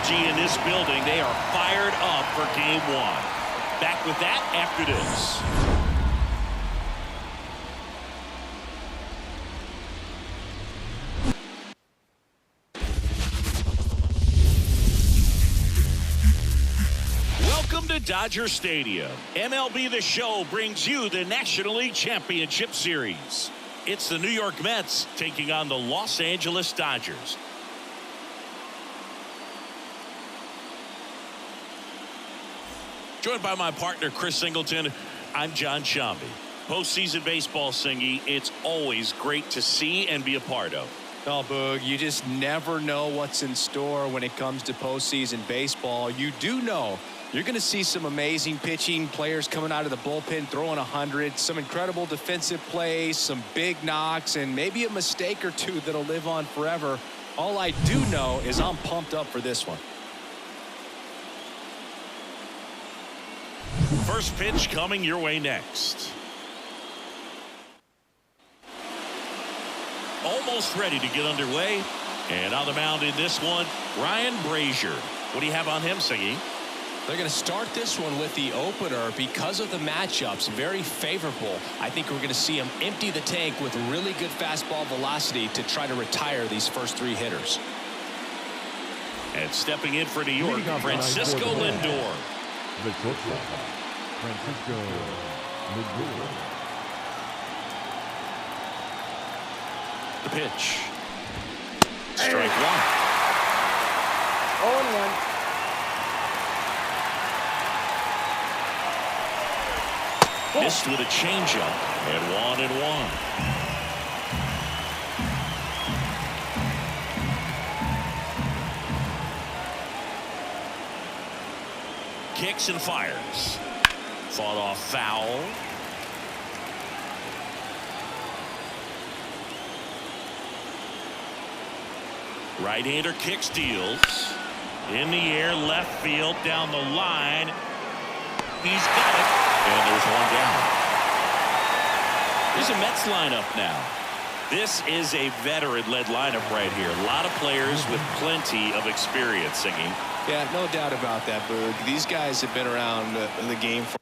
energy in this building. They are fired up for game one. Back with that after this. Welcome to Dodger Stadium. MLB The Show brings you the National League Championship Series. It's the New York Mets taking on the Los Angeles Dodgers. Joined by my partner, Chris Singleton, I'm John Shambi. Postseason baseball, Singy, it's always great to see and be a part of. Oh, Boog, you just never know what's in store when it comes to postseason baseball. You do know you're going to see some amazing pitching, players coming out of the bullpen throwing 100, some incredible defensive plays, some big knocks, and maybe a mistake or two that'll live on forever. All I do know is I'm pumped up for this one. First pitch coming your way next. Almost ready to get underway. And on the mound in this one, Ryan Brazier. What do you have on him, Singy? They're going to start this one with the opener because of the matchups. Very favorable. I think we're going to see him empty the tank with really good fastball velocity to try to retire these first three hitters. And stepping in for New York, Francisco Lindor. Francisco Lindor. The pitch. Strike one. 0-1. Missed with a changeup. And 1-1. Kicks and fires. Fought off foul. Right-hander kick steals. In the air, left field, down the line. He's got it. And there's one down. Here's a Mets lineup now. This is a veteran-led lineup right here. A lot of players with plenty of experience, Singing. Yeah, no doubt about that, Boog. These guys have been around the game for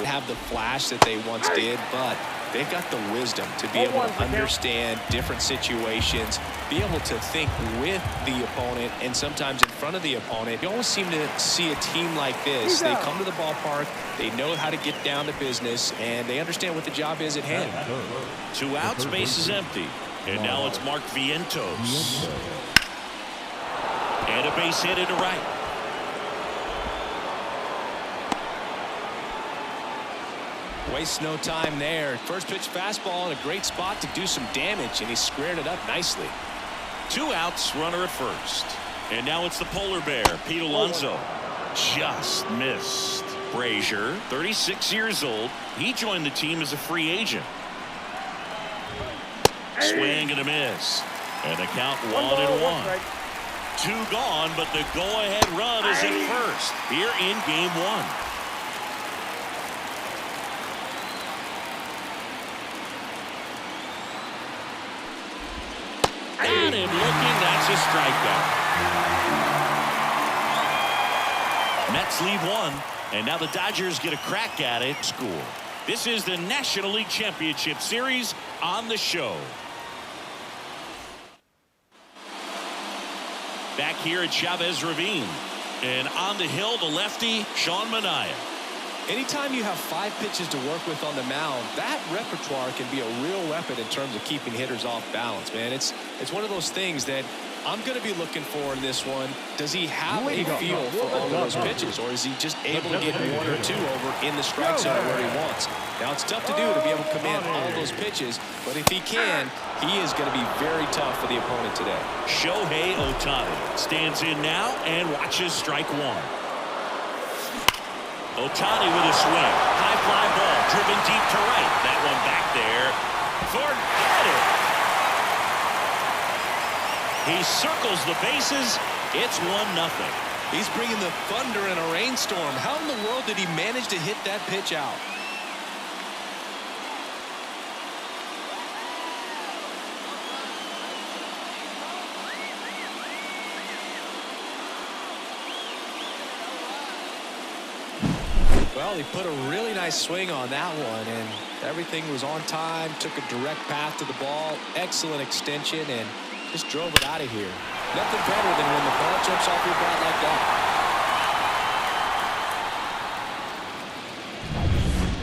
have the flash that they once did, but they've got the wisdom to be able to understand different situations, be able to think with the opponent and sometimes in front of the opponent. You always seem to see a team like this. They come to the ballpark, they know how to get down to business, and they understand what the job is at hand. 2 outs, base is empty. And now it's Mark Vientos. And a base hit into right. Wastes no time there. First pitch fastball in a great spot to do some damage, and he squared it up nicely. 2 outs, runner at first. And now it's the polar bear, Pete Alonso. Just missed. Brazier, 36 years old. He joined the team as a free agent. Swing and a miss. And the count 1-1. 2 gone, but the go-ahead run is at first here in game one. Got him looking. That's a strikeout. Mets lead 1, and now the Dodgers get a crack at it. Score. This is the National League Championship Series on the show. Back here at Chavez Ravine. And on the hill, the lefty, Sean Manaea. Anytime you have 5 pitches to work with on the mound, that repertoire can be a real weapon in terms of keeping hitters off balance, man. It's one of those things that I'm going to be looking for in this one. Does he have a feel for all of those pitches, or is he just able to get 1 or 2 over in the strike zone where he wants? Now, it's tough to do to be able to command all those pitches, but if he can, he is going to be very tough for the opponent today. Shohei Ohtani stands in now and watches strike 1. Ohtani with a swing. High fly ball driven deep to right. That one back there. Forget it. He circles the bases. It's 1-0. He's bringing the thunder in a rainstorm. How in the world did he manage to hit that pitch out? Well, he put a really nice swing on that one, and everything was on time, took a direct path to the ball, excellent extension, and just drove it out of here. Nothing better than when the ball jumps off your bat like that.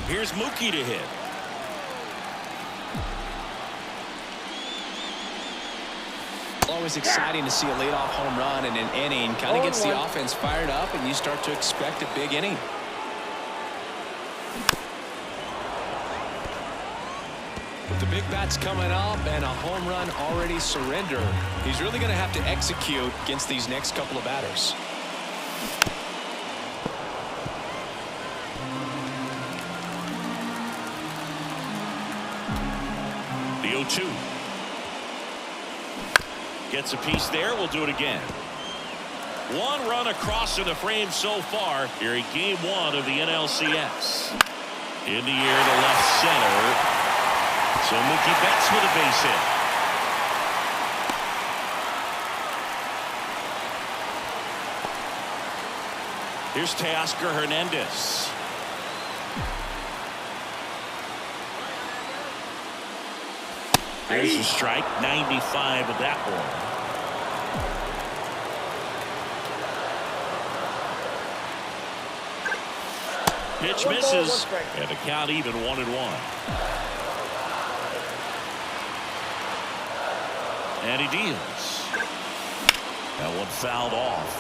Here's Mookie to hit. Always exciting to see a leadoff home run in an inning. Kind of gets the offense fired up, and you start to expect a big inning. With the big bats coming up and a home run already surrendered, he's really going to have to execute against these next couple of batters. The 0-2. Gets a piece there. We'll do it again. One run across in the frame so far here in game 1 of the NLCS. In the air to left center. So Mookie Betts with a base hit. Here's Teoscar Hernandez. There's a strike. 95 of that one. Pitch misses, and the count even 1-1. And he deals. That one fouled off.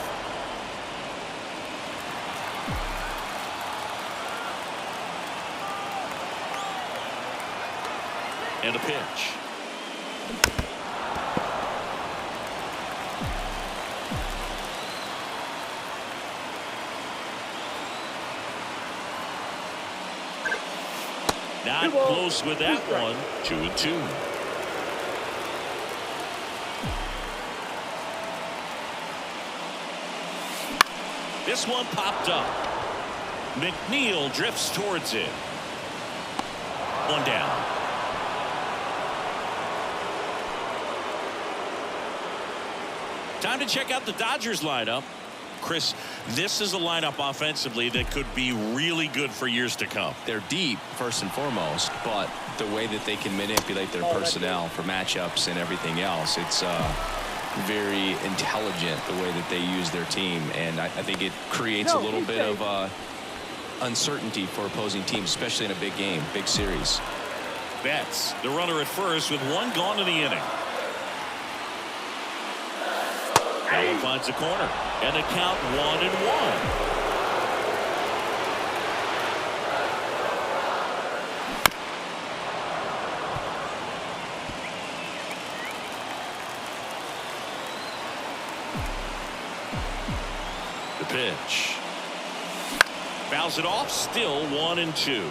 And a pitch. Not close with that one. 2-2. This one popped up. McNeil drifts towards it. One down. Time to check out the Dodgers lineup. Chris, this is a lineup offensively that could be really good for years to come. They're deep, first and foremost, but the way that they can manipulate their personnel for matchups and everything else, it's very intelligent the way that they use their team, and I think it creates a little bit of uncertainty for opposing teams, especially in a big game, big series. Betts, the runner at first with one gone in the inning. Allen finds the corner, and the count 1-1. The pitch. Fouls it off, still 1-2.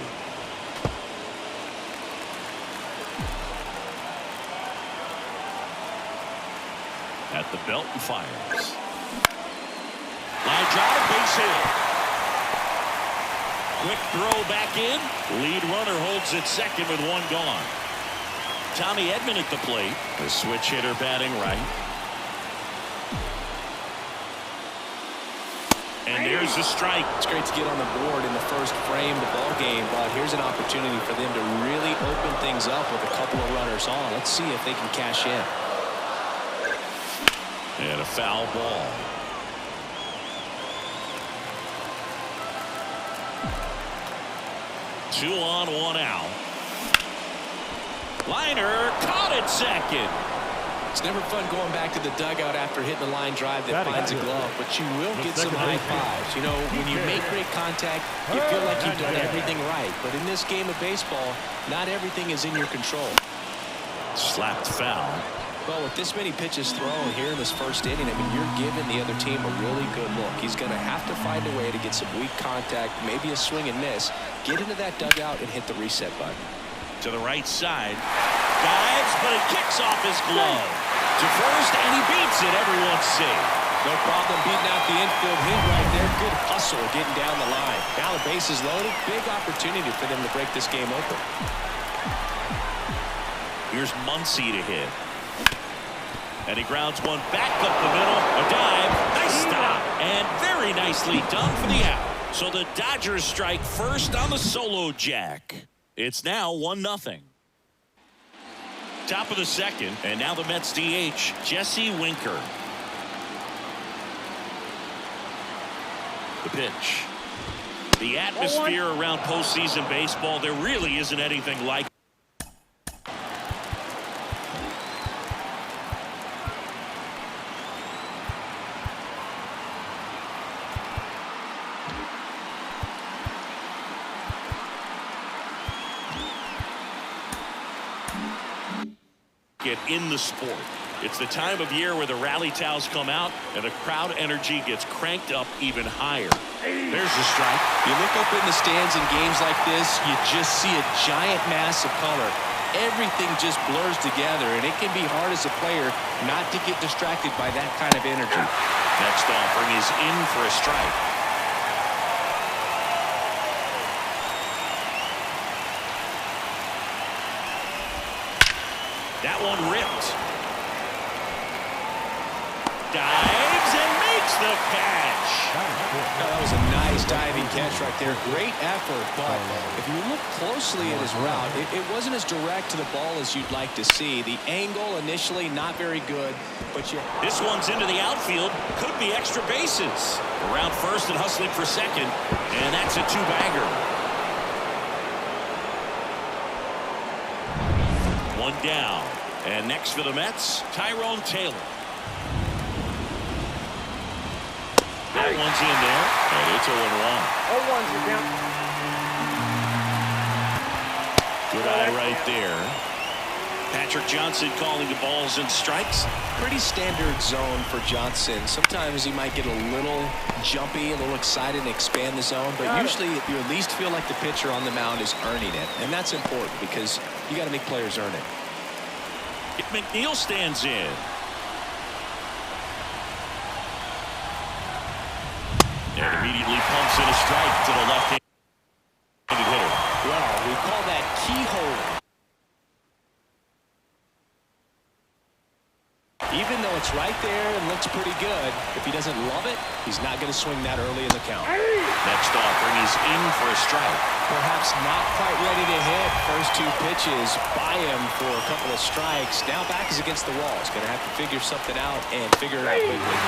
At the belt and fires. Line drive, base hit. Quick throw back in. Lead runner holds at second with one gone. Tommy Edman at the plate. The switch hitter batting right. And there's the strike. It's great to get on the board in the first frame of the ball game, but here's an opportunity for them to really open things up with a couple of runners on. Let's see if they can cash in. And a foul ball. Two on, one out. Liner caught at second. It's never fun going back to the dugout after hitting a line drive that finds a glove, but you will get some high fives. You know, when you make great contact, you feel like you've done everything right. But in this game of baseball, not everything is in your control. Slapped foul. Well, with this many pitches thrown here in this first inning, I mean, you're giving the other team a really good look. He's going to have to find a way to get some weak contact, maybe a swing and miss, get into that dugout and hit the reset button. To the right side. Dives, but it kicks off his glove. To first, and he beats it. Everyone's safe. No problem beating out the infield hit right there. Good hustle getting down the line. Now the base is loaded. Big opportunity for them to break this game open. Here's Muncy to hit. And he grounds one back up the middle. A dive. Nice stop. And very nicely done for the out. So the Dodgers strike first on the solo jack. It's now 1-0. Top of the second, and now the Mets DH, Jesse Winker. The pitch. The atmosphere around postseason baseball, there really isn't anything like it. In the sport. It's the time of year where the rally towels come out and the crowd energy gets cranked up even higher. There's the strike. You look up in the stands in games like this, you just see a giant mass of color. Everything just blurs together, and it can be hard as a player not to get distracted by that kind of energy. Next offering is in for a strike. That one ripped. Dives and makes the catch. That was a nice diving catch right there. Great effort, but if you look closely at his route, it wasn't as direct to the ball as you'd like to see. The angle initially not very good, but this one's into the outfield. Could be extra bases. Around first and hustling for second, and that's a two-bagger. One down. And next for the Mets, Tyrone Taylor. That one's in there, and it's 0-1. 0-1's your count. Good eye right there. Patrick Johnson calling the balls and strikes. Pretty standard zone for Johnson. Sometimes he might get a little jumpy, a little excited and expand the zone, but usually you at least feel like the pitcher on the mound is earning it, and that's important because you got to make players earn it. McNeil stands in. And immediately pumps in a strike to the left-handed hitter. Well, we call that keyhole. Even though it's right there and looks pretty good, if he doesn't love it, he's not going to swing that early in the count. Next offering is in for a strike. Perhaps not quite ready to hit. First two pitches by him for a couple of strikes. Now back is against the wall. He's going to have to figure something out and figure it out quickly.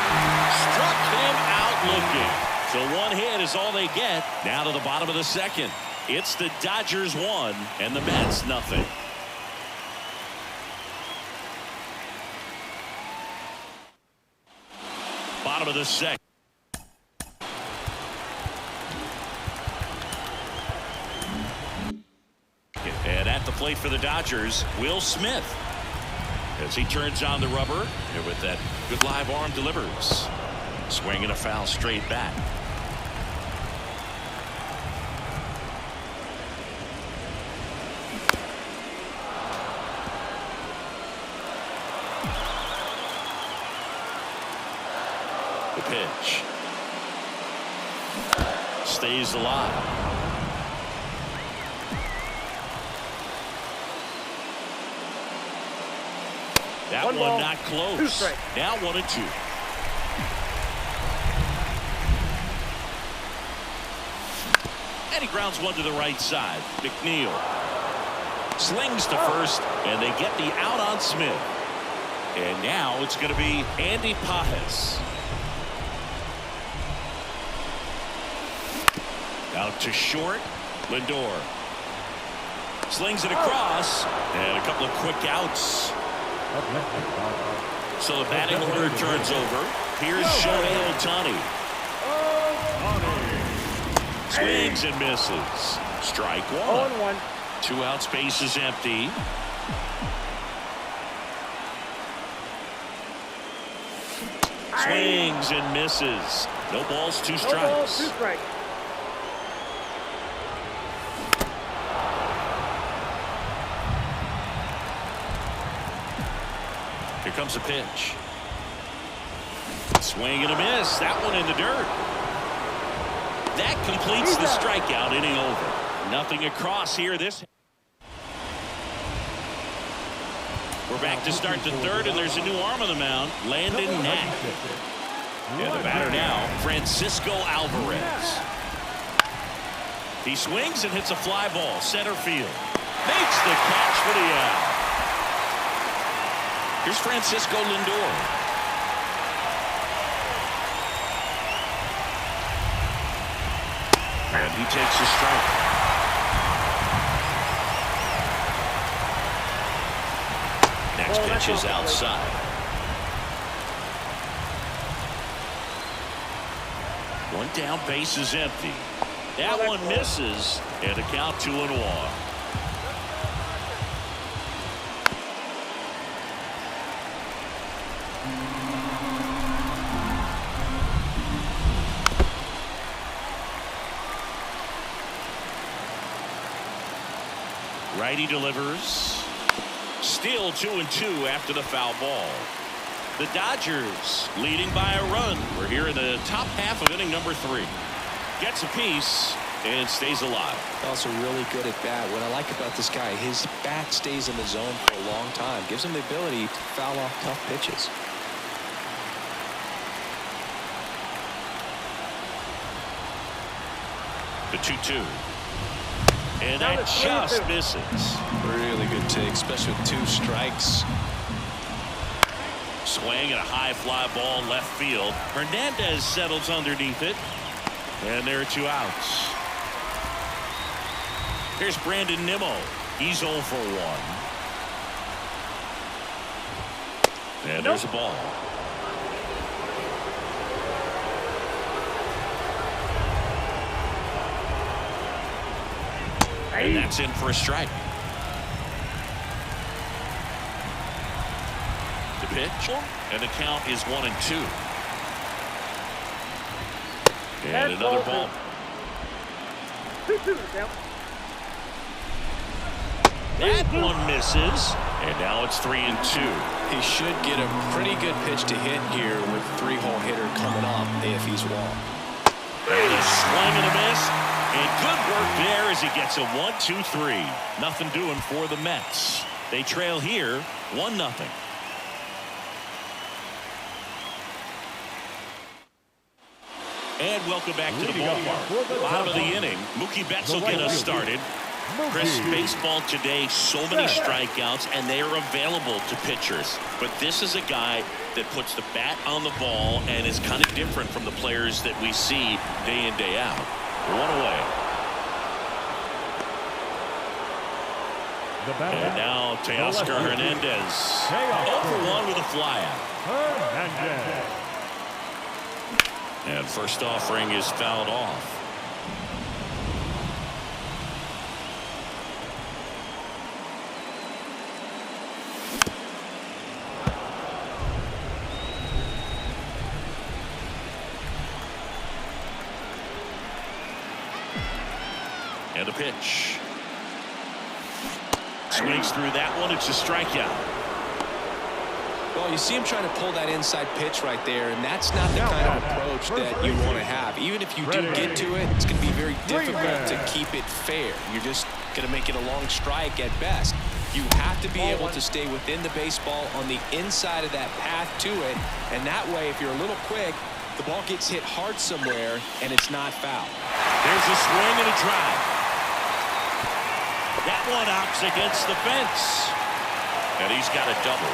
Struck him out looking. So one hit is all they get. Now to the bottom of the second. It's the Dodgers 1 and the Mets nothing. Bottom of the second. And at the plate for the Dodgers, Will Smith. As he turns on the rubber, and with that good live arm delivers. Swinging a foul straight back. The pitch. Stays alive. That one ball, not close. 2 strikes. Now 1-2. And he grounds one to the right side. McNeil slings to first, and they get the out on Smith. And now it's going to be Andy Pajes. Out to short. Lindor slings it across, and a couple of quick outs. So the batting order turns over. Here's Shohei Ohtani. Swings and misses. Strike one. 0-1. 2 outs, base is empty. Swings and misses. No balls, 2 No strikes. balls, 2 strikes. Here comes a pitch. Swing and a miss. That one in the dirt. That completes the strikeout. Inning over. Nothing across here. We're back to start the third, and there's a new arm on the mound. Landon Knapp. And the batter now, Francisco Alvarez. He swings and hits a fly ball. Center field. Makes the catch for the out. Here's Francisco Lindor. And he takes a strike. Next pitch is outside. One down, base is empty. That one misses, and a count 2-1. Righty delivers. Still 2-2 after the foul ball. The Dodgers leading by a run. We're here in the top half of inning number 3. Gets a piece and stays alive. Also really good at bat. What I like about this guy, his bat stays in the zone for a long time. Gives him the ability to foul off tough pitches. The 2-2. And that just misses. Really good take, especially with 2 strikes. Swing and a high fly ball left field. Hernandez settles underneath it. And there are 2 outs. Here's Brandon Nimmo. He's 0 for 1. And there's a ball. And that's in for a strike. The pitch, and the count is 1-2. And another ball. That one misses, and now it's 3-2. He should get a pretty good pitch to hit here with 3-hole hitter coming up if he's walked. And a swing and a miss. And good work there as he gets a 1-2-3. Nothing doing for the Mets. They trail here 1-0. And welcome back to the ballpark. Bottom of the inning. Mookie Betts will get us started. Chris, baseball today, so many strikeouts, and they are available to pitchers. But this is a guy that puts the bat on the ball and is kind of different from the players that we see day in, day out. 1 away. And now Teoscar Hernandez. 0 for 1 with a flyout. And first offering is fouled off. And a pitch. Swings through that one. It's a strikeout. Well, you see him trying to pull that inside pitch right there, and that's not the kind of approach that you want to have. Even if you do get to it, it's going to be very difficult to keep it fair. You're just going to make it a long strike at best. You have to be able to stay within the baseball on the inside of that path to it, and that way, if you're a little quick, the ball gets hit hard somewhere, and it's not foul. There's a swing and a drive. That one knocks against the fence. And he's got a double.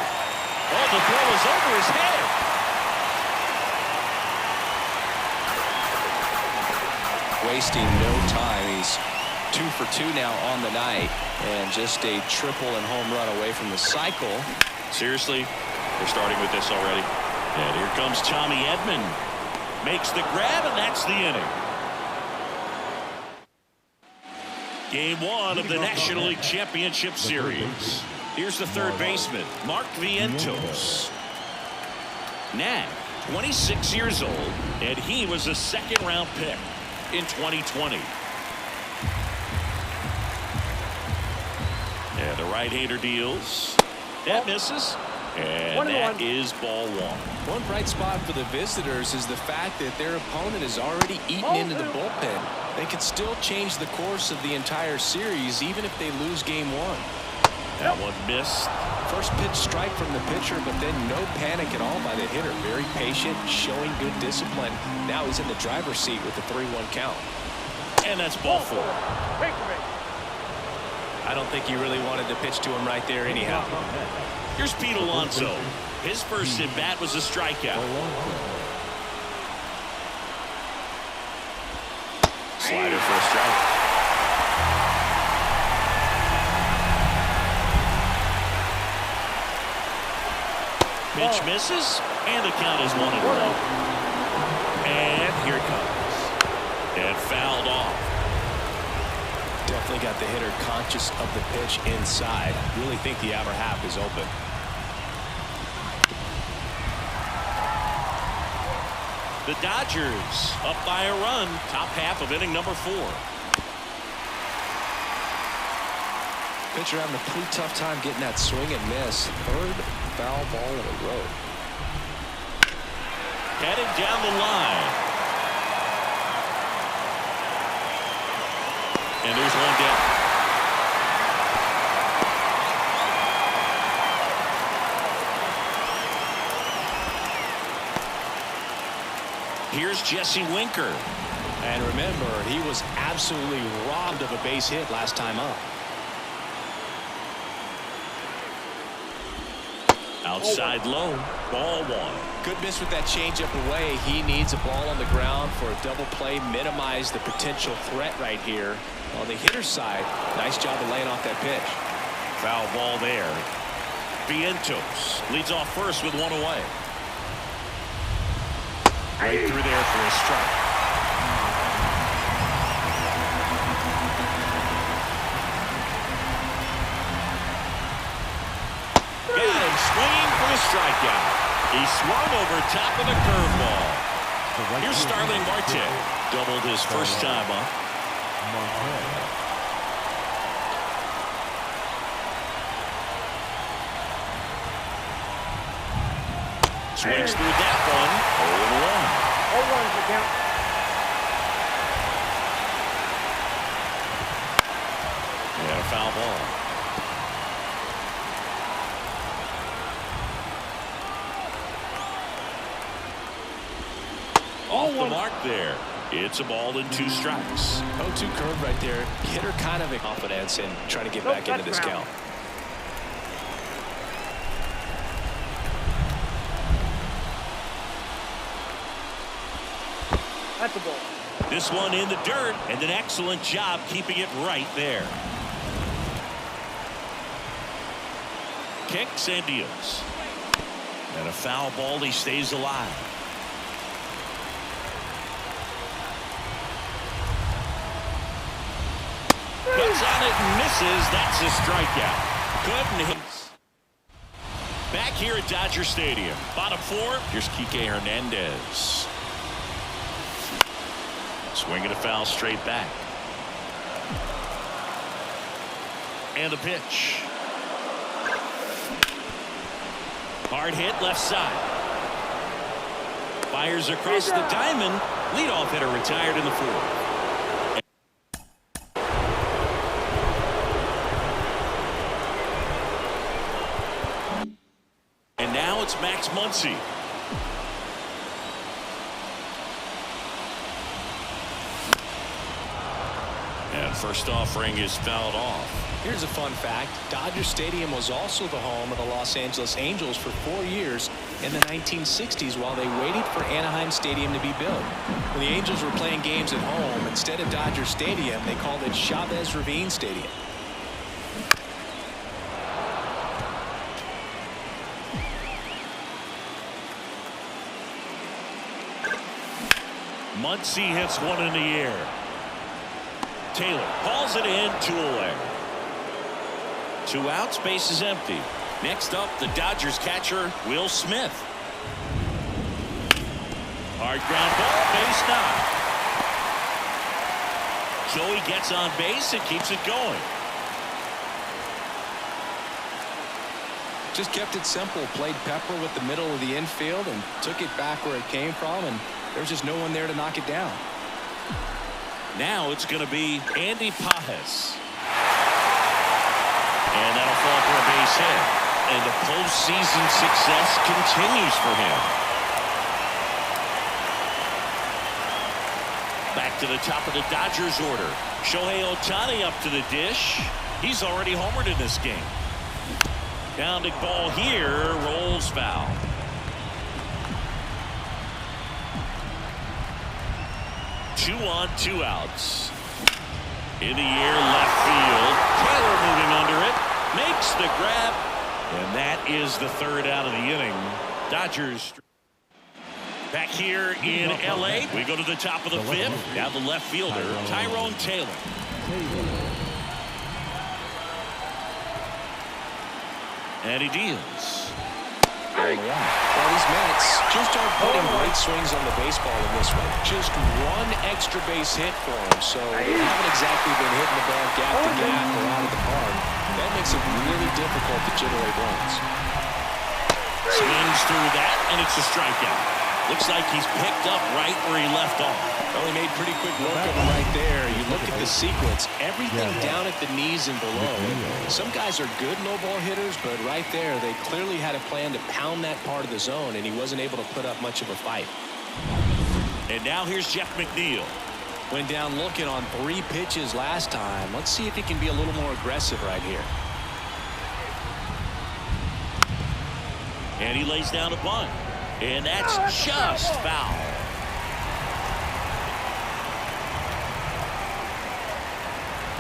Oh, the throw is over his head. Wasting no time. He's 2 for 2 now on the night, and just a triple and home run away from the cycle. Seriously, we're starting with this already. And here comes Tommy Edman. Makes the grab, and that's the inning. Game 1 of the National League Championship Series. Here's the third baseman, Mark Vientos. Now, 26 years old, and he was a second-round pick in 2020. And the right-hander deals. That misses. And that is ball 1. One bright spot for the visitors is the fact that their opponent has already eaten into the bullpen. They could still change the course of the entire series even if they lose game 1. That one missed. First pitch strike from the pitcher, but then no panic at all by the hitter. Very patient, showing good discipline. Now he's in the driver's seat with the 3-1 count. And that's ball 4. I don't think he really wanted to pitch to him right there anyhow. Here's Pete Alonso. His first at bat was a strikeout. Slider for a strike. Pitch misses, and the count is 1-1. And here it comes. And fouled off. Definitely got the hitter conscious of the pitch inside. Really think the outer half is open. The Dodgers up by a run, top half of inning number 4. Pitcher having a pretty tough time getting that swing and miss. Third foul ball in a row. Headed down the line. And there's one down. Here's Jesse Winker. And remember, he was absolutely robbed of a base hit last time up. Outside low, ball 1. Good miss with that changeup away. He needs a ball on the ground for a double play, minimize the potential threat right here. On the hitter's side, nice job of laying off that pitch. Foul ball there. Vientos leads off first with 1 away. Right through there for a strike. Got him swinging for the strikeout. He swung over top of the curveball. Here's Starling Marte. Doubled his first time up. Swings through that one. 0-1. 0-1's the count. And a foul ball. Off the mark there. It's a ball and 2 strikes. 0-2 curve right there. Hitter kind of in confidence and trying to get back into this count. That's a ball. This one in the dirt, and an excellent job keeping it right there. Kicks and deals. And a foul ball. He stays alive. Cuts on it and misses. That's a strikeout. Couldn't hit. Back here at Dodger Stadium. Bottom 4. Here's Kike Hernandez. Swinging a foul straight back. And a pitch. Hard hit left side. Fires across the diamond. Leadoff hitter retired in the 4th. And now it's Max Muncy. And first offering is fouled off. Here's a fun fact. Dodger Stadium was also the home of the Los Angeles Angels for 4 years in the 1960s while they waited for Anaheim Stadium to be built. When the Angels were playing games at home, instead of Dodger Stadium, they called it Chavez Ravine Stadium. Muncy hits one in the air. Taylor hauls it in, 2 away. 2 outs, base is empty. Next up, the Dodgers catcher, Will Smith. Hard ground ball, base knock. Joey gets on base and keeps it going. Just kept it simple, played pepper with the middle of the infield and took it back where it came from, and there was just no one there to knock it down. Now it's going to be Andy Pajes. And that'll fall for a base hit. And the postseason success continues for him. Back to the top of the Dodgers order. Shohei Ohtani up to the dish. He's already homered in this game. Pounding ball here, rolls foul. Two on, two outs. In the air, left field. Taylor moving under it. Makes the grab. And that is the third out of the inning. Dodgers back here in L.A. We go to the top of the fifth. Now the left fielder, Tyrone Taylor. And he deals. Well, these Mets just aren't putting great swings on the baseball in this one. Just one extra base hit for them, so they haven't exactly been hitting the ball gap to gap or out of the park. That makes it really difficult to generate runs. Swings through that, and it's a strikeout. Looks like he's picked up right where he left off. Well, he made pretty quick work of him right there. You look at the sequence, everything down at the knees and below. Some guys are good low ball hitters, but right there, they clearly had a plan to pound that part of the zone, and he wasn't able to put up much of a fight. And now here's Jeff McNeil. Went down looking on 3 pitches last time. Let's see if he can be a little more aggressive right here. And he lays down a bunt. And that's just foul.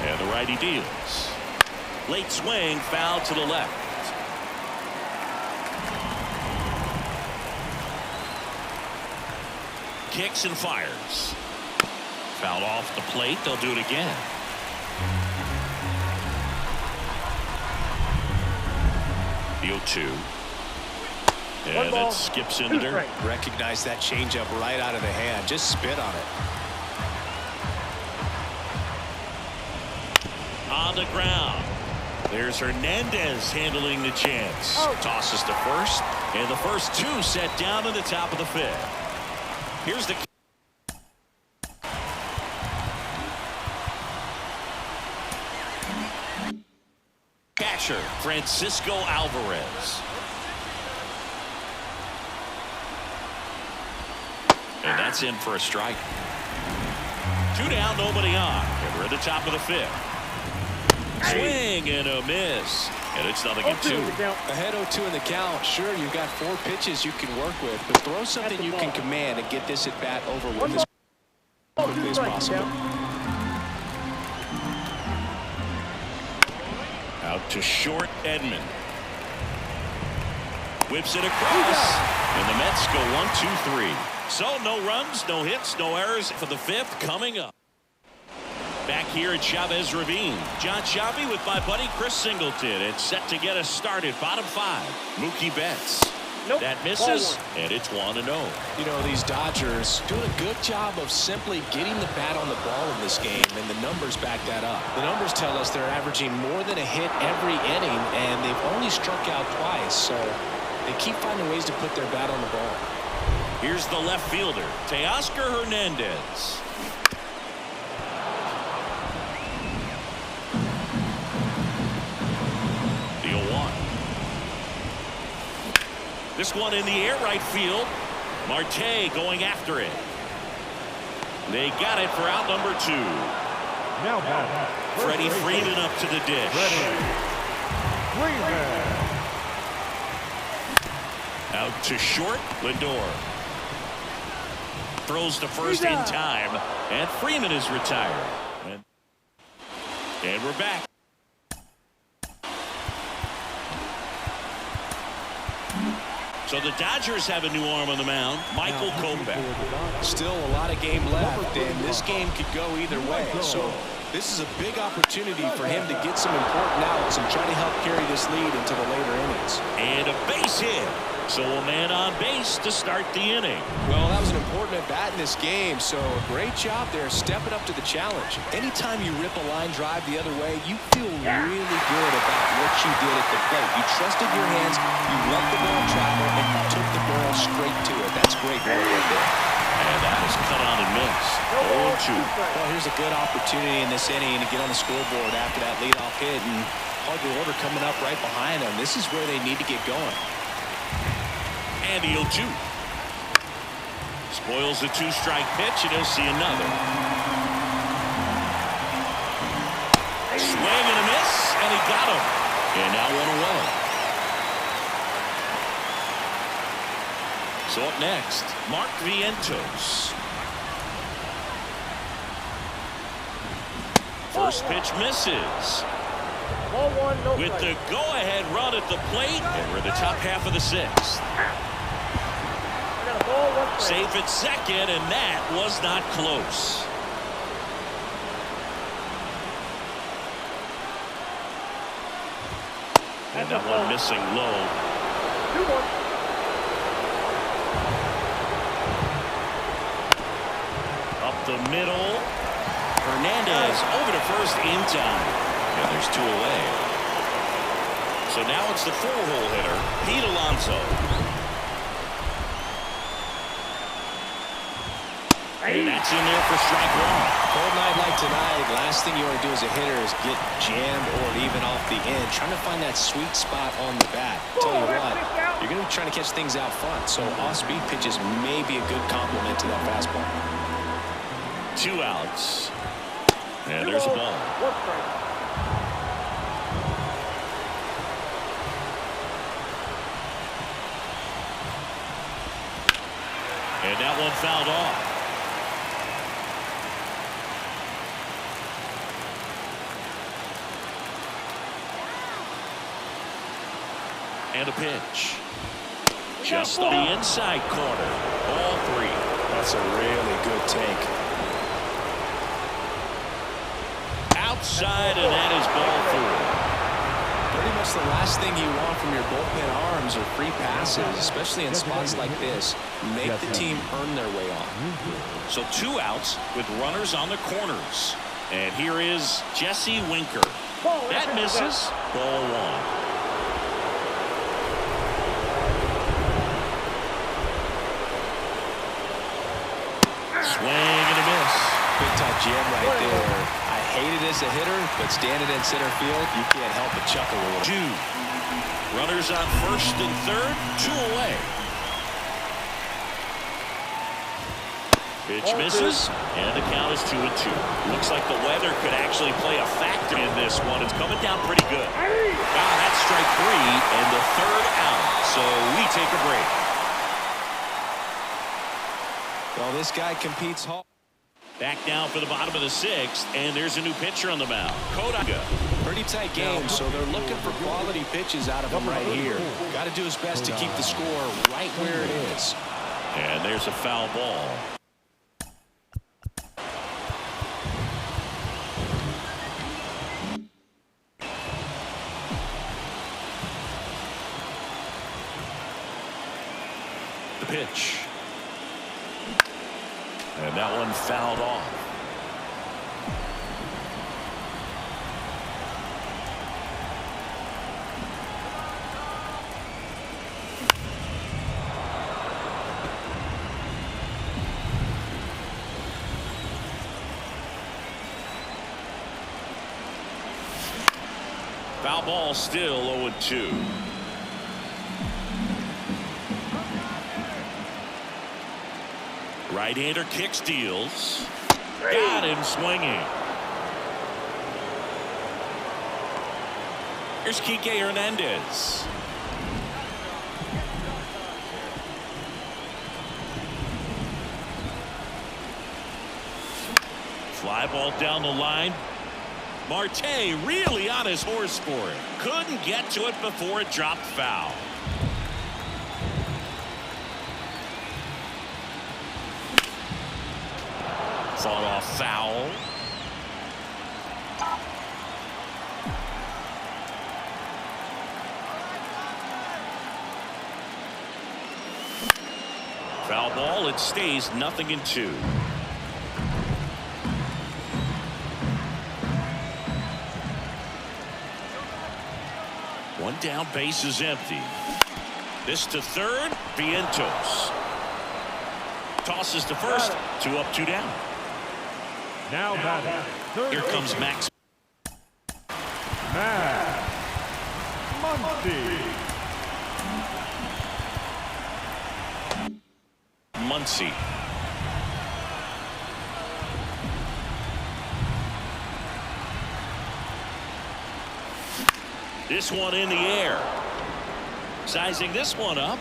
And the righty deals. Late swing, foul to the left. Kicks and fires. Foul off the plate. They'll do it again. The 0-2. And that skips in the dirt. Recognize that changeup right out of the hand. Just spit on it. On the ground. There's Hernandez handling the chance. Tosses to first. And the first 2 set down in the top of the 5th. Here's the catcher, Francisco Alvarez. And that's in for a strike. 2 down, nobody on. And we're at the top of the 5th. Swing and a miss. And it's nothing in 2. Ahead 0-2 in the count. Sure, you've got 4 pitches you can work with, but throw something you can command and get this at bat over with as quickly as possible. Out to short, Edman. Whips it across. And the Mets go 1-2-3. So no runs, no hits, no errors for the 5th coming up. Back here at Chavez Ravine. John Shabby with my buddy Chris Singleton. It's set to get us started. Bottom 5. Mookie Betts. That misses, and it's 1-0. You know, these Dodgers doing a good job of simply getting the bat on the ball in this game, and the numbers back that up. The numbers tell us they're averaging more than a hit every inning, and they've only struck out twice, so they keep finding ways to put their bat on the ball. Here's the left fielder, Teoscar Hernandez. The 0-1. This one in the air right field. Marte going after it. They got it for out number 2. Now back. Freddie Freeman up to the dish. Out to short, Lindor. Throws to first in time, and Freeman is retired. And we're back. So the Dodgers have a new arm on the mound, Michael Kopech. Still a lot of game left, and this game could go either way. So this is a big opportunity for him to get some important outs and try to help carry this lead into the later innings. And a base hit. So a man on base to start the inning. Well, that was an important at-bat in this game, so a great job there stepping up to the challenge. Anytime you rip a line drive the other way, you feel really good about what you did at the plate. You trusted your hands, you let the ball travel, and you took the ball straight to it. That's great work right there. And that is cut on and missed. 0-2. Well, here's a good opportunity in this inning to get on the scoreboard after that leadoff hit, and hard order coming up right behind them. This is where they need to get going. And the 0-2. Spoils a two-strike pitch, and he'll see another. Swing and a miss, and he got him. And now one away. So up next, Mark Vientos. First pitch misses. Ball one, no With play. the go-ahead run at the plate, and we're in the top half of the sixth. I got a ball, one play. Safe at second, and that was not close. And that one missing low. 2-1. Up the middle. Hernandez over to first in time. And there's two away. So now it's the four-hole hitter, Pete Alonso. And that's in there for strike one. Cold night like tonight, last thing you want to do as a hitter is get jammed or even off the end. Trying to find that sweet spot on the bat. Tell you what, you're going to be trying to catch things out front. So off-speed pitches may be a good complement to that fastball. 2 outs. And there's a ball. One strike. And that one fouled off. And a pitch. Just on the inside corner. Ball 3. That's a really good take. Outside, and that is ball 4. Pretty much the last thing you want from your bullpen arms are free passes, especially in spots like this. Make the team earn their way on. So 2 outs with runners on the corners. And here is Jesse Winker. That misses. Ball 1. Swing and a miss. Big time jam right there. I hate it as a hitter, but standing in center field, you can't help but chuckle a little. 2. Runners on first and third, 2 away. Pitch misses, and the count is 2-2. Looks like the weather could actually play a factor in this one. It's coming down pretty good. That's strike 3 and the third out. So we take a break. Well, this guy competes hard. Back down for the bottom of the 6th, and there's a new pitcher on the mound. Kodaga. Pretty tight game, so they're looking for quality pitches out of him right here. Got to do his best to keep the score right where it is. And there's a foul ball. The pitch. And that one fouled off. Foul ball, still 0-2. Right-hander kicks, deals. Got him swinging. Here's Kike Hernandez. Fly ball down the line. Marte really on his horse for it. Couldn't get to it before it dropped foul. Fought off foul. Foul ball. It stays 0-2. One down, base is empty. This to third. Vientos tosses to first. 2 up, 2 down. Now batting. Here comes Max. Muncy. This one in the air. Sizing this one up.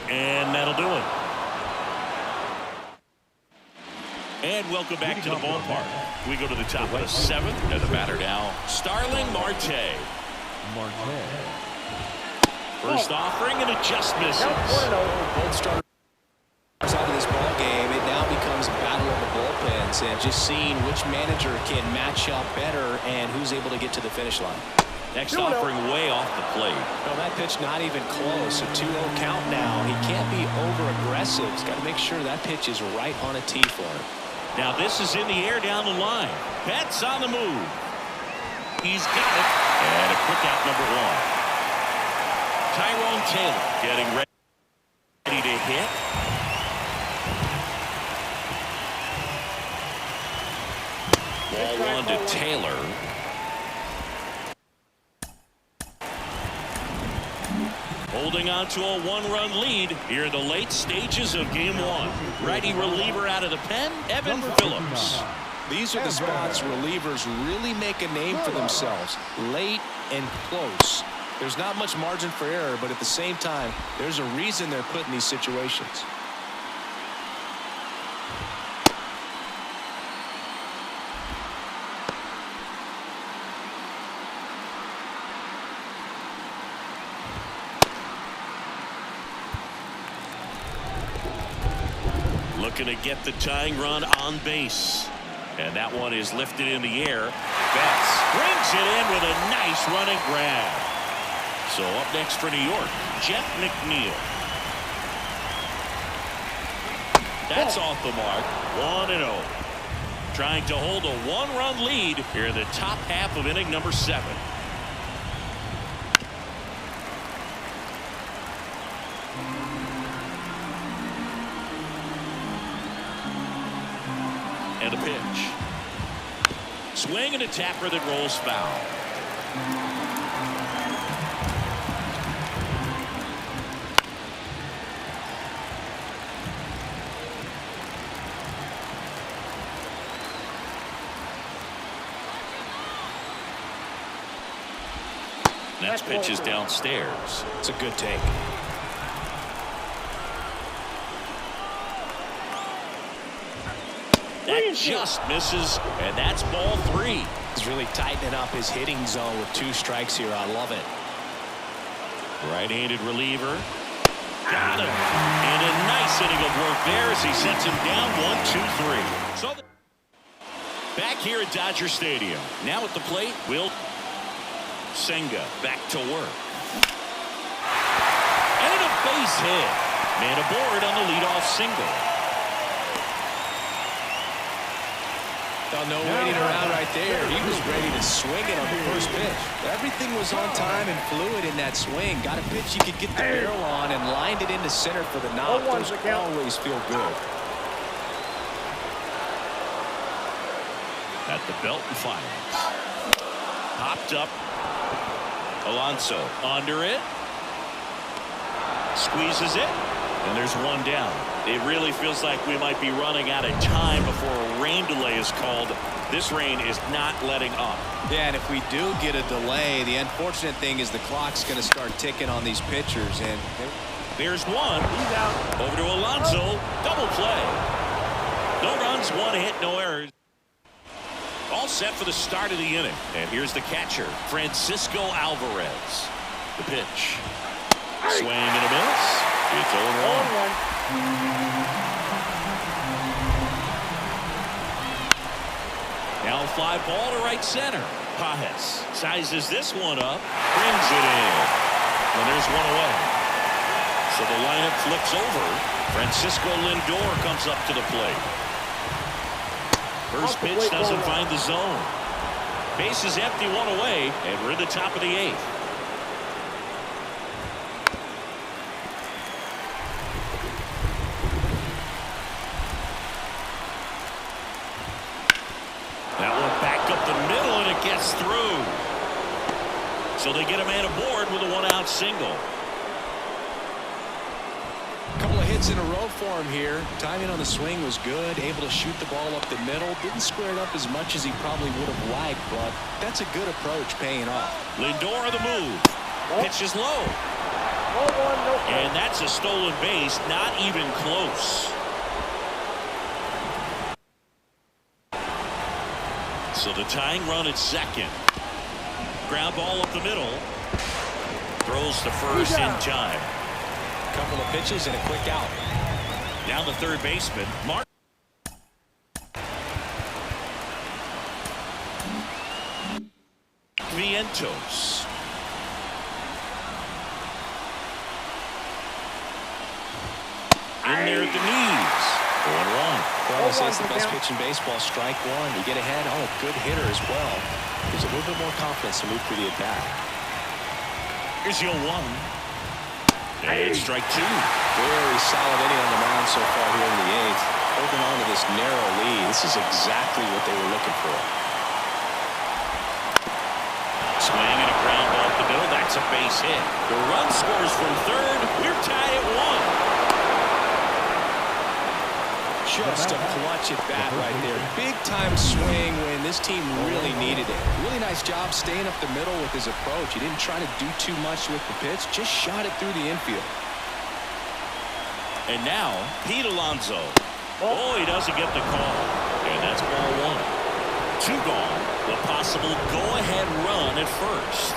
And that'll do it. And welcome back to the ballpark. We go to the top of the 7th. And the batter now, Starling Marte. First offering and it just misses. Both starters out of this ball game. It now becomes a battle of the bullpens and just seeing which manager can match up better and who's able to get to the finish line. Next offering way off the plate. No, that pitch not even close. A 2-0 count now. He can't be over-aggressive. He's got to make sure that pitch is right on a tee for him. Now this is in the air down the line. Pet's on the move. He's got it. And a quick out number 1. Tyrone Taylor getting ready to hit. Ball 1 to Taylor. Holding on to a 1-run lead here in the late stages of game 1. Righty reliever out of the pen, Evan Phillips. These are the spots relievers really make a name for themselves. Late and close. There's not much margin for error, but at the same time, there's a reason they're put in these situations. Looking to get the tying run on base. And that one is lifted in the air. Betts brings it in with a nice running grab. So up next for New York, Jeff McNeil. That's off the mark. 1-0. Trying to hold a 1-run lead here in the top half of inning number 7. And a pitch. Swing and a tapper that rolls foul. Next pitch is downstairs. It's a good take. That just misses, and that's ball 3. He's really tightening up his hitting zone with 2 strikes here. I love it. Right-handed reliever. Got him. And a nice inning of work there as he sets him down 1-2-3. So back here at Dodger Stadium. Now at the plate, Will Senga back to work. And a base hit. Man aboard on the leadoff single. Oh, no waiting around right there. He was ready to swing it on the first pitch. Everything was on time and fluid in that swing. Got a pitch he could get the barrel on and lined it into center for the knock. Those always feel good. At the belt and fires. Popped up. Alonso under it. Squeezes it. And there's one down. It really feels like we might be running out of time before a rain delay is called. This rain is not letting up. Yeah, and if we do get a delay, the unfortunate thing is the clock's going to start ticking on these pitchers. And there's one. He's out. Over to Alonso. Double play. No runs, 1 hit, no errors. All set for the start of the inning. And here's the catcher, Francisco Alvarez. The pitch. Swing and a miss. It's 0-1. Now fly ball to right center. Pajes sizes this one up, brings it in. And there's one away. So the lineup flips over. Francisco Lindor comes up to the plate. First pitch doesn't find the zone. Base is empty, 1 away, and we're in the top of the 8th. That one back up the middle, and it gets through. So they get a man aboard with a 1-out single. a couple of hits hits in a row for him here. Timing on the swing was good. Able to shoot the ball up the middle. Didn't square it up as much as he probably would have liked, but that's a good approach paying off. Lindor on the move. Pitch is low. Ball one, no strike. And that's a stolen base. Not even close. So the tying run at second. Ground ball up the middle. Throws to first in time. Couple of pitches and a quick out. Down the third baseman. Mark. Vientos. In there at the knees. 1-1. Well, they say it's the best pitch in baseball. Strike one. You get ahead. Oh, a good hitter as well. There's a little bit more confidence to move through the at-bat. Here's 0-1. And strike two. Very solid inning on the mound so far here in the eighth. Holding on to this narrow lead. This is exactly what they were looking for. Swing and a ground ball up the middle. That's a base hit. The run scores from third. We're tied at 1. Just a clutch at bat right there. Big time swing when this team really needed it. Really nice job staying up the middle with his approach. He didn't try to do too much with the pitch. Just shot it through the infield. And now Pete Alonso. Oh, he doesn't get the call. And that's ball one. Two gone. The possible go-ahead run at first.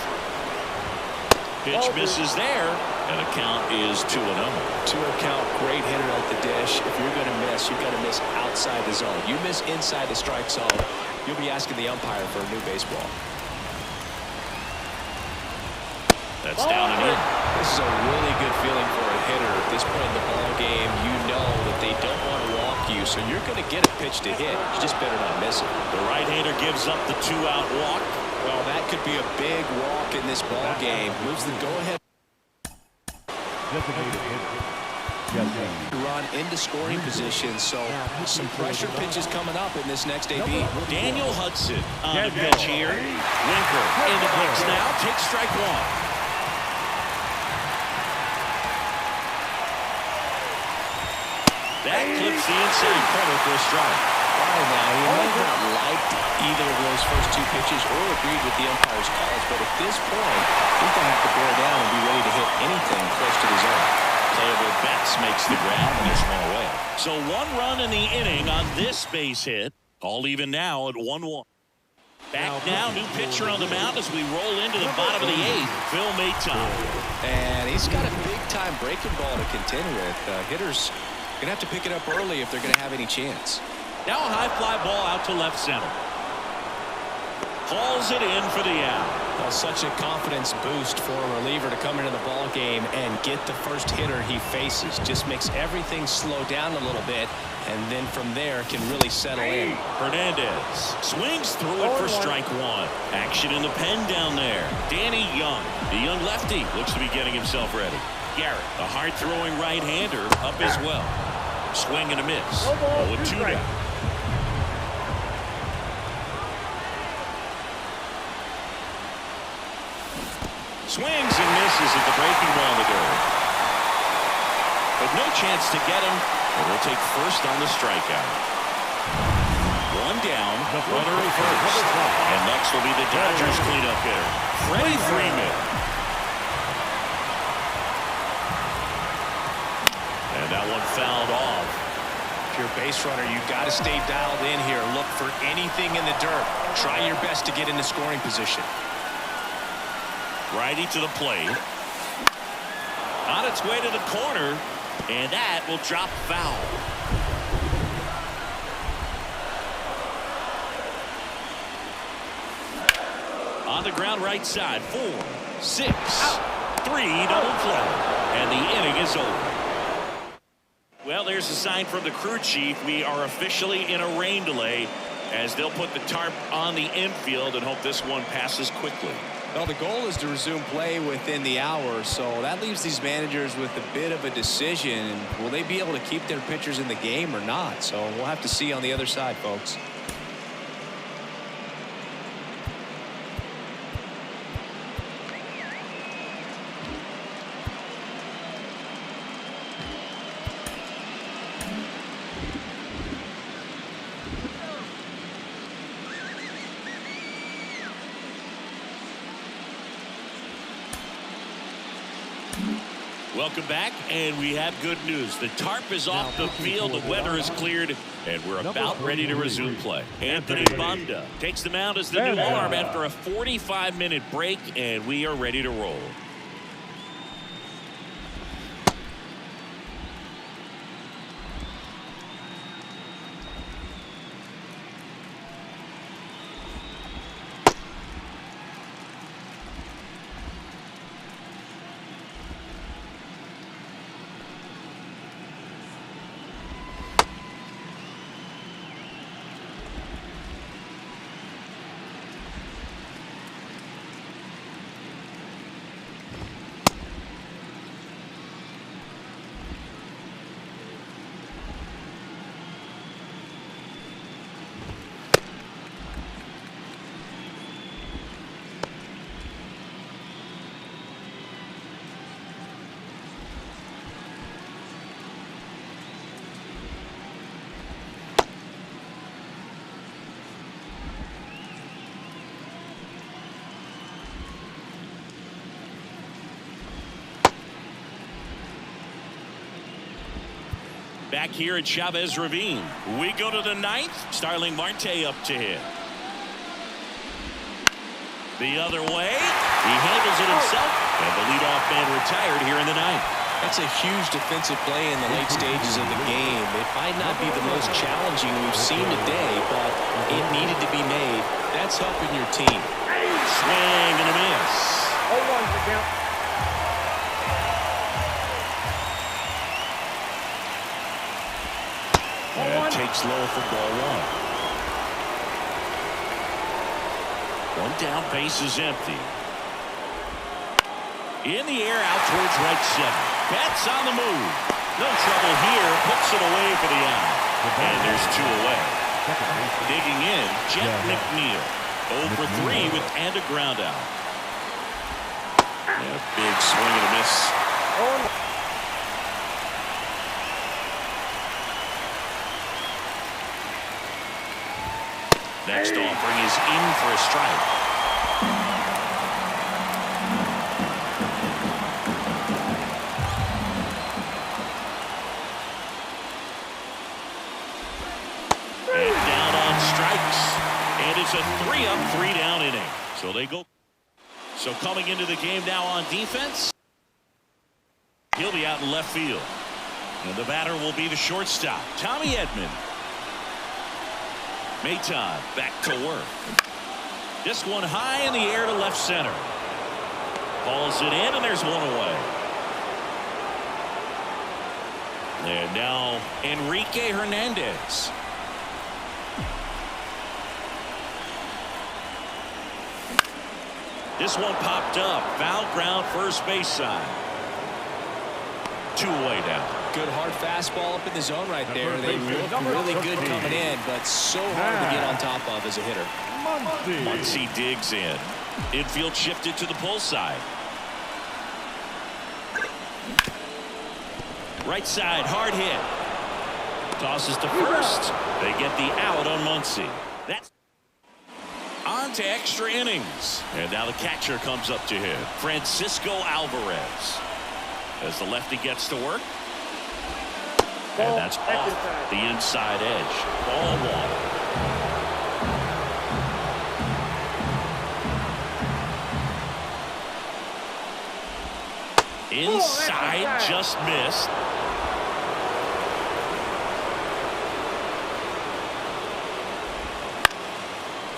Pitch misses there, and the count is 2-0. 2-0 count, great hitter at the dish. If you're going to miss, you've got to miss outside the zone. You miss inside the strike zone, you'll be asking the umpire for a new baseball. That's down and in. This is a really good feeling for a hitter at this point in the ball game. You know that they don't want to walk you, so you're going to get a pitch to hit. You just better not miss it. The right-hander gives up the two-out walk. Well, that could be a big walk in this ball game. Moves the go-ahead run into scoring position. So some pressure pitches coming up in this next AB. Daniel Hudson on the pitch here. Winker in the box now. Takes strike one. That clips the inside corner for a strike. Now, he may have not liked either of those first two pitches or agreed with the umpire's calls, but at this point, he's going to have to bear down and be ready to hit anything close to the zone. Playable Betts makes the grab, and there's one away. So 1 run in the inning on this base hit. All even now at 1-1. Back now, new pitcher on the mound as we roll into the bottom of the eighth. Phil Maton. And he's got a big-time breaking ball to contend with. Hitters going to have to pick it up early if they're going to have any chance. Now a high fly ball out to left center. Hauls it in for the out. Well, such a confidence boost for a reliever to come into the ball game and get the first hitter he faces. Just makes everything slow down a little bit, and then from there can really settle in. Hernandez swings through it for strike one. Action in the pen down there. Danny Young, the young lefty, looks to be getting himself ready. Garrett, a hard-throwing right-hander, up as well. Swing and a miss. 0-2 down. Swings and misses at the breaking ball in the dirt. But no chance to get him. And we'll take first on the strikeout. One down, runner at first. And next will be the Dodgers cleanup hitter, Freddie Freeman. And that one fouled off. If you're a base runner, you got to stay dialed in here. Look for anything in the dirt. Try your best to get into scoring position. Righty to the plate. On its way to the corner. And that will drop foul. On the ground right side. 4, 6, 3 double play. And the inning is over. Well, there's a sign from the crew chief. We are officially in a rain delay as they'll put the tarp on the infield and hope this one passes quickly. Well, the goal is to resume play within the hour, so that leaves these managers with a bit of a decision. Will they be able to keep their pitchers in the game or not? So we'll have to see on the other side, folks. Welcome back, and we have good news. The tarp is off the field, the weather is cleared, and we're about ready to resume play. Anthony Banda takes the mound as the new arm after a 45-minute break, and we are ready to roll. Back here at Chavez Ravine, we go to the ninth. Starling Marte up to hit. The other way, he handles it himself, and the leadoff man retired here in the ninth. That's a huge defensive play in the late stages of the game. It might not be the most challenging we've seen today, but it needed to be made. That's helping your team. Swing and a miss. 0-1 the count. And takes low for ball one. One down, base is empty. In the air, out towards right center. Betts on the move. No trouble here. Puts it away for the out. And there's two away. Digging in, Jeff McNeil. 0 for 3 with and a ground out. And a big swing and a miss. Next offering is in for a strike. And down on strikes. And it's a 3-up, 3-down inning. So they go. So coming into the game now on defense, he'll be out in left field. And the batter will be the shortstop, Tommy Edman. Maton back to work. This one high in the air to left center. Balls it in, and there's one away. And now Enrique Hernandez. This one popped up. Foul ground, first base side. Two away now. Good hard fastball up in the zone right there. They look really good coming in, but so hard to get on top of as a hitter. Muncy digs in. Infield shifted to the pull side. Right side, hard hit. Tosses to first. They get the out on Muncy. That's on to extra innings. And now the catcher comes up to him, Francisco Alvarez. As the lefty gets to work. And that's off the inside edge. Ball one. Inside, just missed.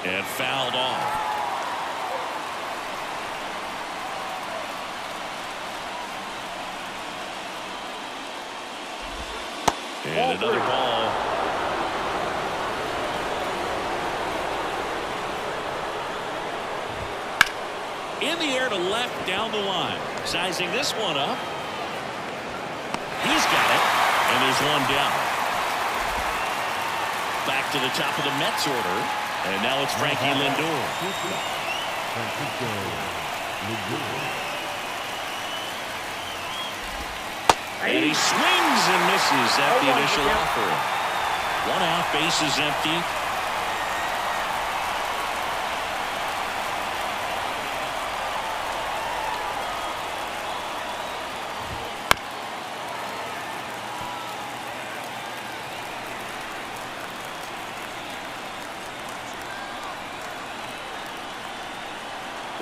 And fouled off. And another ball. In the air to left down the line. Sizing this one up. He's got it. And there's one down. Back to the top of the Mets order. And now it's Frankie Lindor. And he swings and misses at the initial offer. One out, base is empty.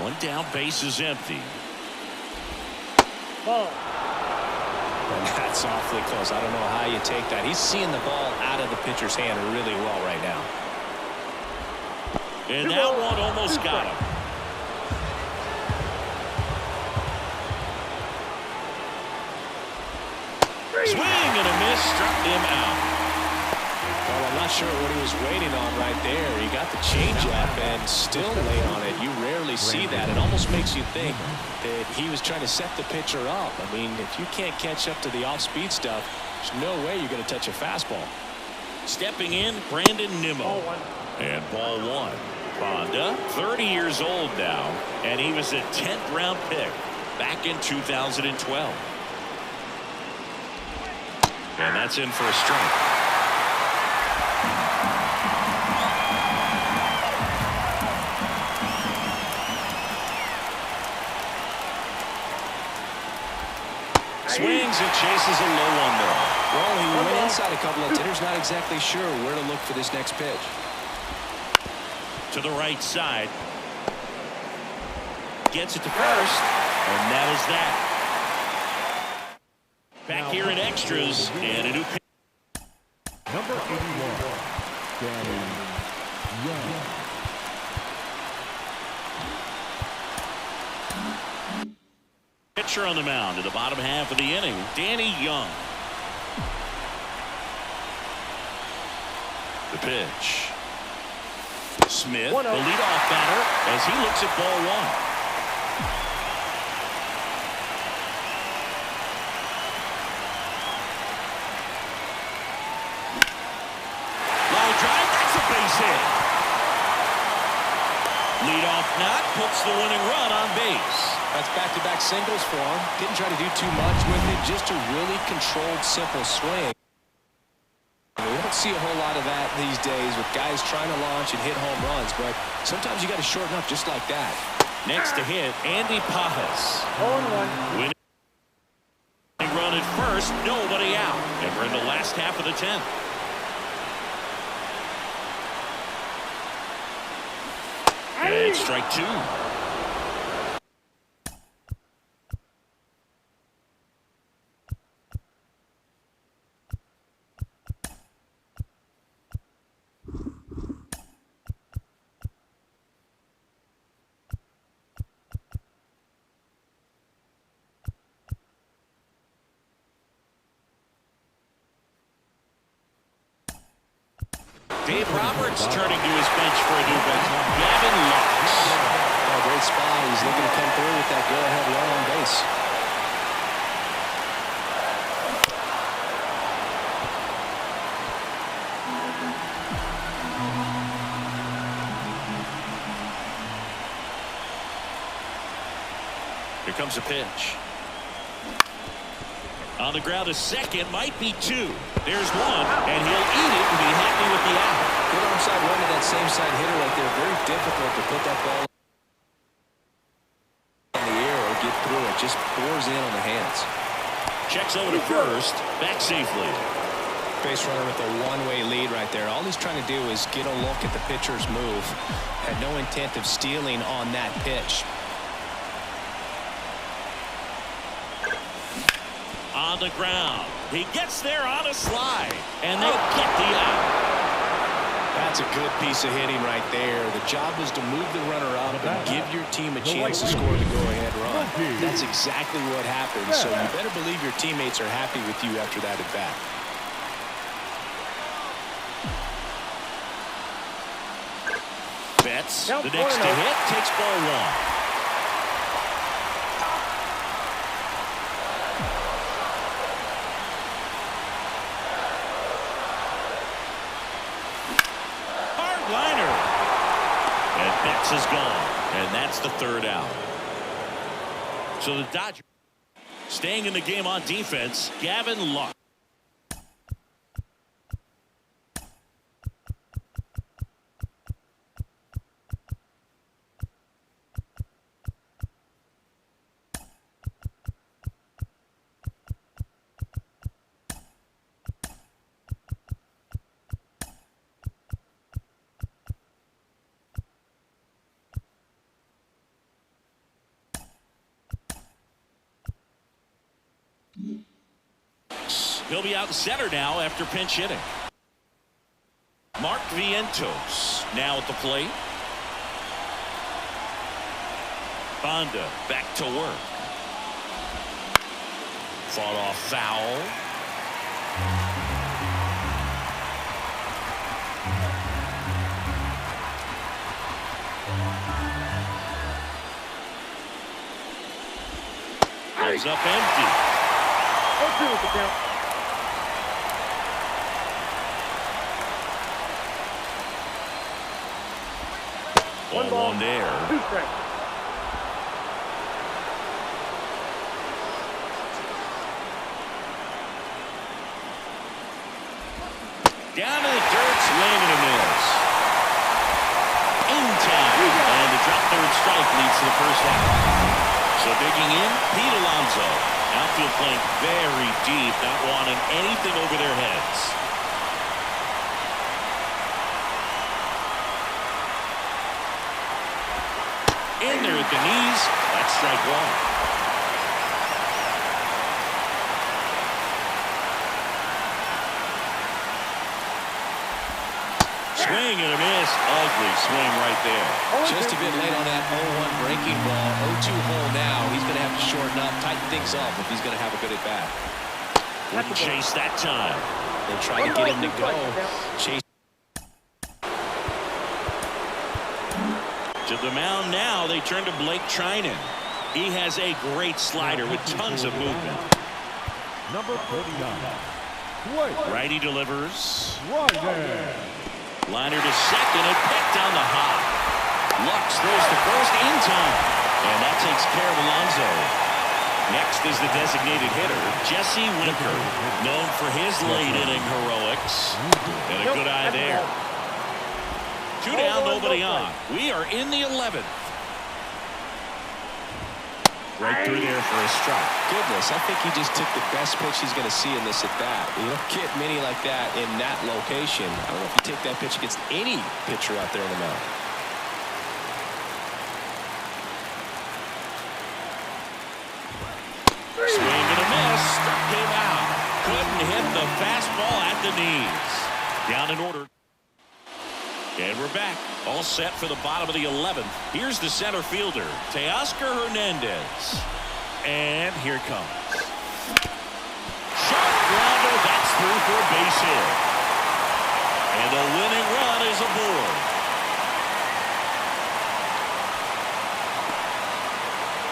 One down, base is empty. Ball. And that's awfully close. I don't know how you take that. He's seeing the ball out of the pitcher's hand really well right now. And that one almost got him. Swing and a miss, struck him out. Well, I'm not sure what he was waiting on right there. He got the changeup and still laid on it. You rarely see that. It almost makes you think that he was trying to set the pitcher up. I mean, if you can't catch up to the off-speed stuff, there's no way you're going to touch a fastball. Stepping in, Brandon Nimmo. Ball one. And ball one. Fonda, 30 years old now, and he was a 10th round pick back in 2012. And that's in for a strike. Swings and chases a low one there. Well, he went inside a couple of hitters, not exactly sure where to look for this next pitch. To the right side. Gets it to first, and that is that. Back here in extras, and a new pitch. Number 81, Danny Young. Pitcher on the mound in the bottom half of the inning, Danny Young. The pitch. Smith, the leadoff batter, as he looks at ball one. Line drive, that's a base hit. Leadoff knock puts the winning run on base. That's back-to-back singles for him. Didn't try to do too much with it, just a really controlled, simple swing. We don't see a whole lot of that these days with guys trying to launch and hit home runs, but sometimes you got to shorten up just like that. Next to hit, Andy Pajas. 0-1. Winning run at first, nobody out. And we're in the last half of the 10th. And strike two. Dave Roberts turning to his bench for a new bench. Gavin Lux. Oh, great spot. He's looking to come through with that go-ahead run on base. Here comes a pitch. On the ground, a second, might be two. There's one, and he'll eat it and be happy with the out. Good onside run to that same side hitter right there. Very difficult to put that ball in the air or get through it. Just pours in on the hands. Checks over to first, back safely. Base runner with a one-way lead right there. All he's trying to do is get a look at the pitcher's move. Had no intent of stealing on that pitch. On the ground. He gets there on a slide, and they get the out. That's a good piece of hitting right there. The job was to move the runner up and give your team a chance to score the go-ahead run. That's exactly what happened, so you better believe your teammates are happy with you after that at bat. Betts, the next to hit, takes ball one. Is gone, and that's the third out. So the Dodgers staying in the game on defense. Gavin Lux. He'll be out in center now after pinch hitting. Mark Vientos now at the plate. Bonda back to work. Fought off foul. Goes up empty. 0-2 with the count. One ball there. 2 strikes. Down to the dirt, swing and a miss. In time, and the drop third strike leads to the first out. So digging in, Pete Alonso. Outfield playing very deep, not wanting anything over their heads. In there at the knees, that's strike one. Swing and a miss. Ugly swing right there. Just a bit late on that 0-1 breaking ball. 0-2 hole now. He's going to have to shorten up, tighten things up if he's going to have a good at bat. Wouldn't chase that time. They try to get him to go. Chase. To the mound now, they turn to Blake Trinan. He has a great slider with tons of movement. Number 39. Righty delivers. Right. Liner to second and picked down the hop. Lux throws to first in time. And that takes care of Alonso. Next is the designated hitter, Jesse Winker, known for his late inning heroics. And a good eye there. 2 down, nobody on. We are in the 11th. Right through there for a strike. Goodness, I think he just took the best pitch he's going to see in this at bat. You don't get many like that in that location. I don't know if you take that pitch against any pitcher out there in the mound. Swing and a miss. Struck him out. Couldn't hit the fastball at the knees. Down in order. And we're back. All set for the bottom of the 11th. Here's the center fielder, Teoscar Hernandez. And here it comes. Sharp grounder. That's through for a base hit. And the winning run is aboard.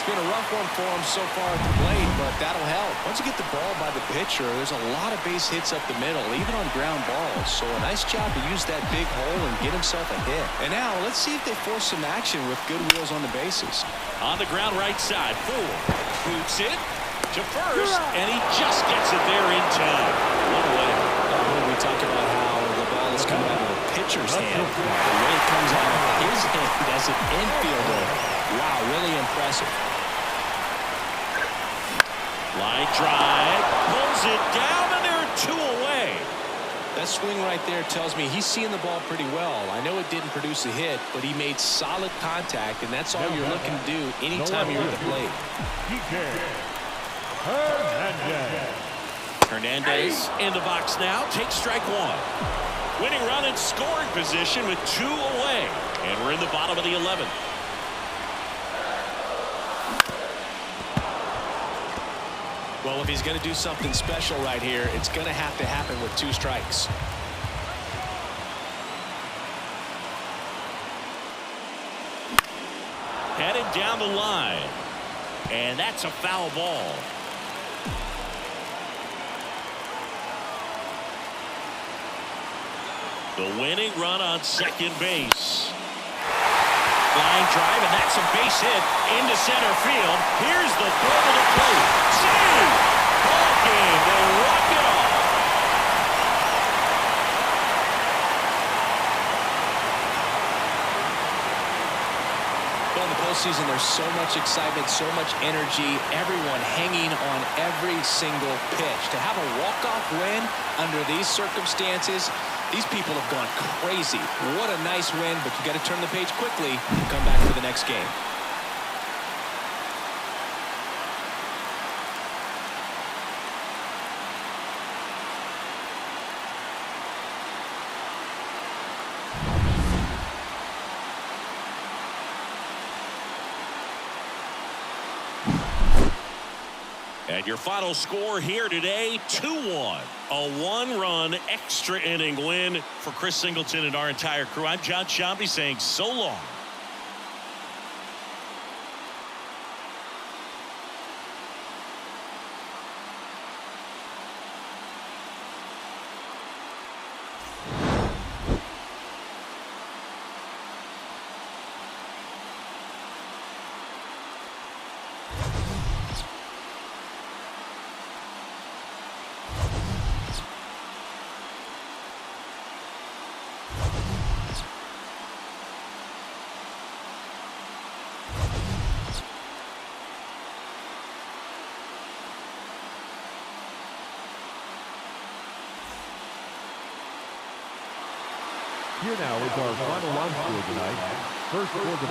It's been a rough one for him so far at the plate, but that'll help. Once you get the ball by the pitcher, there's a lot of base hits up the middle, even on ground balls. So a nice job to use that big hole and get himself a hit. And now let's see if they force some action with good wheels on the bases. On the ground right side, Ford boots it to first, and he just gets it there in time. One away. When we talk about how the ball is coming out of the pitcher's hand, the way it comes out of his hand as an infielder, wow, really impressive. Line drive, pulls it down, and there are 2 away. That swing right there tells me he's seeing the ball pretty well. I know it didn't produce a hit, but he made solid contact, and that's all you're looking to do anytime you're at the plate. Hernandez in the box now, takes strike one. Winning run in scoring position with 2 away, and we're in the bottom of the 11th. Well, if he's going to do something special right here, it's going to have to happen with 2 strikes. Headed down the line. And that's a foul ball. The winning run on second base. Line drive, and that's a base hit into center field. Here's the throw to the plate. Save! Ball game. They walk it off. Well, in the postseason, there's so much excitement, so much energy, everyone hanging on every single pitch. To have a walk-off win under these circumstances, these people have gone crazy. What a nice win, but you got to turn the page quickly and come back for the next game. And your final score here today, 2-1. A one-run extra inning win for Chris Singleton and our entire crew. I'm John Shambi saying so long. Here now is our final line score tonight. First for the